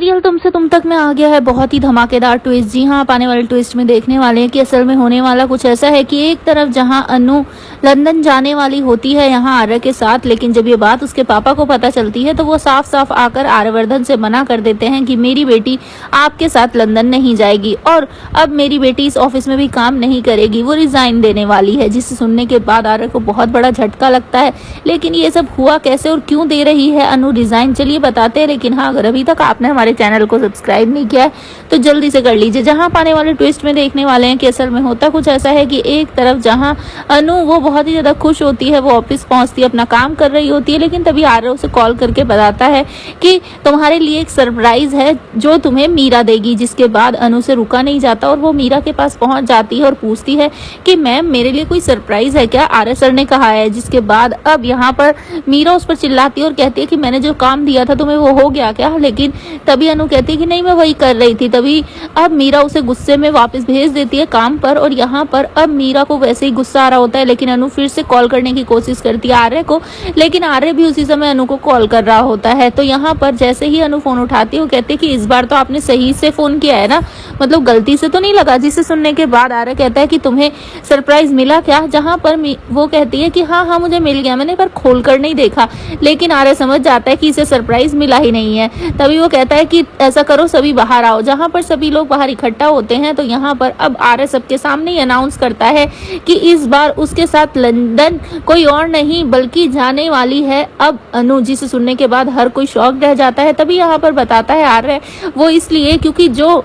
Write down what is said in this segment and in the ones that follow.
Serial तुम से तुम तक में आ गया है बहुत ही धमाकेदार ट्विस्ट। जी हाँ, आप आने वाले ट्विस्ट में देखने वाले हैं कि असल में होने वाला कुछ ऐसा है कि एक तरफ जहाँ अनु लंदन जाने वाली होती है यहाँ आर्य के साथ, लेकिन जब ये बात उसके पापा को पता चलती है तो वो साफ साफ आकर आर्यवर्धन से मना कर देते हैं कि मेरी बेटी आपके साथ लंदन नहीं जाएगी और अब मेरी बेटी इस ऑफिस में भी काम नहीं करेगी, वो रिजाइन देने वाली है। जिसे सुनने के बाद आर्य को बहुत बड़ा झटका लगता है। लेकिन ये सब हुआ कैसे और क्यों दे रही है अनु रिजाइन, चलिए बताते हैं। लेकिन हाँ, अगर अभी तक आपने हमारे चैनल को सब्सक्राइब नहीं किया है तो जल्दी से कर लीजिए। जहां पाने वाले ट्विस्ट में देखने वाले हैं कि असल में होता कुछ ऐसा है कि एक तरफ जहां अनु वो बहुत ही ज्यादा खुश होती है, वो ऑफिस पहुंचती है, अपना काम कर रही होती है, लेकिन तभी आर्य उसे कॉल करके बताता है कि तुम्हारे लिए एक सरप्राइज है जो तुम्हें मीरा देगी। जिसके बाद अनु से रुका नहीं जाता और वो मीरा के पास पहुंच जाती है और पूछती है कि मैम मेरे लिए कोई सरप्राइज है क्या, आर्य सर ने कहा है। जिसके बाद अब यहाँ पर मीरा उस पर चिल्लाती है और कहती है कि मैंने जो काम दिया था तुम्हें वो हो गया क्या। लेकिन तभी अनु कहती है कि नहीं मैं वही कर रही थी। तभी अब मीरा उसे गुस्से में वापस भेज देती है काम पर और यहाँ पर अब मीरा को वैसे ही गुस्सा आ रहा होता है, लेकिन अनु फिर से कॉल करने की कोशिश करती है आर्य को, लेकिन आर्य भी उसी समय अनु को कॉल कर रहा होता है। तो यहाँ पर जैसे ही अनु फोन उठाती है वो कहते हैं कि इस बार तो आपने सही से फोन किया है ना, मतलब गलती से तो नहीं लगा। जिसे सुनने के बाद आर्य कहता है कि तुम्हें सरप्राइज मिला क्या, जहाँ पर वो कहती है कि हाँ मुझे मिल गया, मैंने पर खोल कर नहीं देखा। लेकिन आर्य समझ जाता है कि इसे सरप्राइज मिला ही नहीं है। तभी वो कहता है कि ऐसा करो सभी बाहर आओ। जहाँ पर सभी लोग बाहर इकट्ठा होते हैं तो यहाँ पर अब आर्य सबके सामने ही अनाउंस करता है कि इस बार उसके साथ लंदन कोई और नहीं बल्कि जाने वाली है अब अनु। जिसे सुनने के बाद हर कोई शॉक रह जाता है। तभी यहाँ पर बताता है आर्य वो इसलिए क्योंकि जो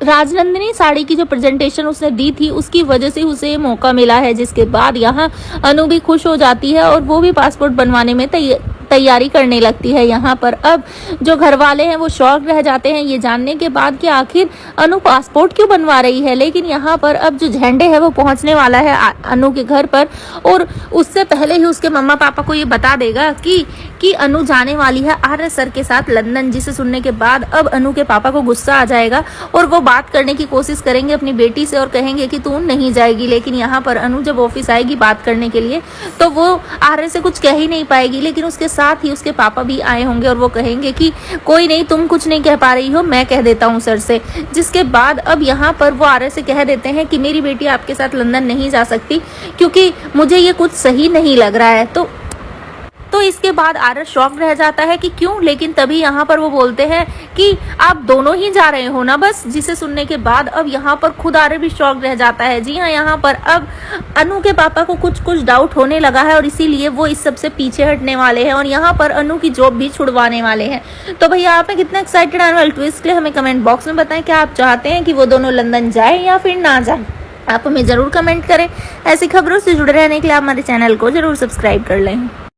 राजनंदिनी साड़ी की जो प्रेजेंटेशन उसने दी थी उसकी वजह से उसे मौका मिला है। जिसके बाद यहाँ अनु भी खुश हो जाती है और वो भी पासपोर्ट बनवाने में तैयारी करने लगती है। यहाँ पर अब जो घर वाले हैं वो शॉक रह जाते हैं ये जानने के बाद कि आखिर अनु पासपोर्ट क्यों बनवा रही है। लेकिन यहाँ पर अब जो झंडे है वो पहुंचने वाला है अनु के घर पर और उससे पहले ही उसके मम्मा पापा को ये बता देगा कि अनु जाने वाली है आर्य सर के साथ लंदन। जिसे सुनने के बाद अब अनु के पापा को गुस्सा आ जाएगा और वो बात करने की कोशिश करेंगे अपनी बेटी से और कहेंगे कि तू नहीं जाएगी। लेकिन यहाँ पर अनु जब ऑफिस आएगी बात करने के लिए तो वो आर्य से कुछ कह ही नहीं पाएगी, लेकिन उसके साथ ही उसके पापा भी आए होंगे और वो कहेंगे कि कोई नहीं, तुम कुछ नहीं कह पा रही हो, मैं कह देता हूँ सर से। जिसके बाद अब यहाँ पर वो आर्य से कह देते हैं कि मेरी बेटी आपके साथ लंदन नहीं जा सकती क्योंकि मुझे ये कुछ सही नहीं लग रहा है। तो इसके बाद आर्य शॉक रह जाता है कि क्यों, लेकिन तभी यहाँ पर वो बोलते हैं कि आप दोनों ही जा रहे हो ना बस। जिसे सुनने के बाद अब यहाँ पर खुद आर्य भी शॉक रह जाता है। जी हाँ, यहाँ पर अब अनु के पापा को कुछ डाउट होने लगा है और इसीलिए वो इस सबसे पीछे हटने वाले हैं और यहाँ पर अनु की जॉब भी छुड़वाने वाले हैं। तो भैया आप कितना एक्साइटेड आने वाले ट्विस्ट के लिए हमें कमेंट बॉक्स में बताएं। क्या आप चाहते हैं कि वो दोनों लंदन जाए या फिर ना जाए, आप हमें जरूर कमेंट करें। ऐसी खबरों से जुड़े रहने के लिए आप हमारे चैनल को जरूर सब्सक्राइब कर लें।